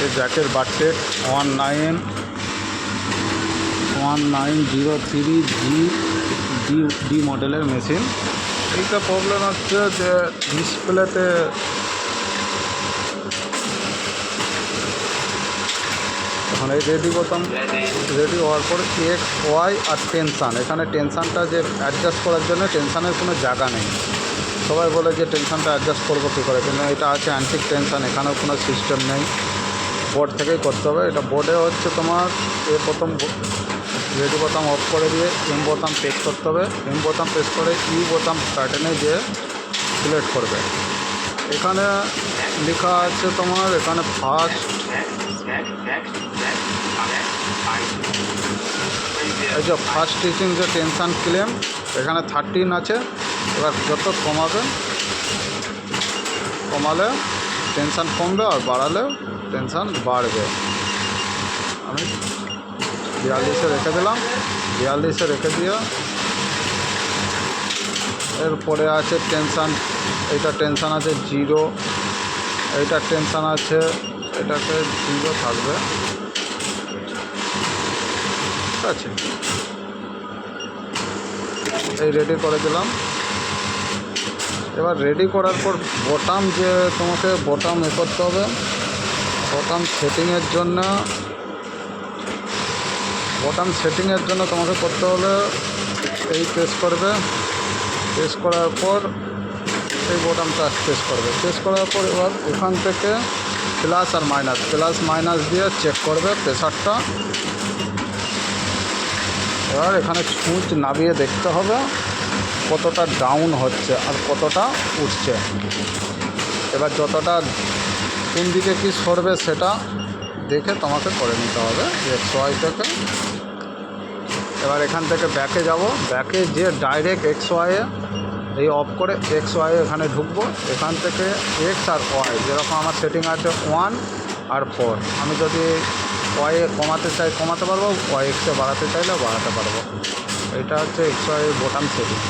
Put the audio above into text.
এই জ্যাকের বারটেক 1903G মডেলের machine. এইটা প্রবলেম হচ্ছে যে ডিসপ্লেতে এখন এই রেডি হওয়ার পর এক্স ওয়াই আর টেনশান, এখানে টেনশানটা যে অ্যাডজাস্ট করার জন্য টেনশানের কোনো জায়গা নেই। সবাই বলে যে টেনশানটা অ্যাডজাস্ট করবো কী করে, কিন্তু এটা আছে অ্যান্টিক টেনশান, এখানেও কোনো সিস্টেম নেই, বোর্ড থেকেই করতে হবে। এটা বোর্ডে হচ্ছে তোমার প্রথম রেডি বোতাম অফ করে দিয়ে এম বোতাম প্রেস করতে হবে, এম বোতাম প্রেস করে ইউ বোতাম প্যাটার্নে দিয়ে সিলেক্ট করবে। এখানে লেখা আছে তোমার, এখানে ফার্স্ট স্টিচিং যে টেনশান ক্লেম এখানে 13 আছে। এবার যত কমালে টেনশান কমবে আর বাড়ালে টেনশান বাড়বে। আমি 42-এ রেখে দিলাম, 42-এ রেখে দিয়ে এরপরে আছে টেনশান, এইটা টেনশান আছে 0, এইটা টেনশান আছে, এটাতে 0 থাকবে, ঠিক আছে। এই রেডি করে দিলাম। এবার রেডি করার পর বোতাম যে তোমাকে বোতাম করতে হবে, বোতাম সেটিংয়ের জন্য তোমাকে করতে হলে এই প্রেস করবে, প্রেস করার পর এই বোতামটা প্রেস করবে, প্রেস করার পর এবার এখান থেকে প্লাস মাইনাস দিয়ে চেক করবে প্রেসারটা। এবার এখানে সুইচ নামিয়ে দেখতে হবে কতটা ডাউন হচ্ছে আর কতটা উঠছে। এবার যতটা কোন দিকে কি সরবে সেটা দেখে তোমাকে করে নিতে হবে XY থেকে। এবার এখান থেকে ব্যাকে যাব, ব্যাকে যে ডাইরেক্ট XY এই অফ করে XY এখানে ঢুকবো। এখান থেকে এক্স আর ওয়াই যেরকম আমার সেটিং আছে 1 আর 4, আমি যদি ওয়াই কমাতে চাই কমাতে পারবো, ওয়াই এক্সে বাড়াতে চাইলে বাড়াতে পারবো। এটা হচ্ছে XY বোতাম সেটিং।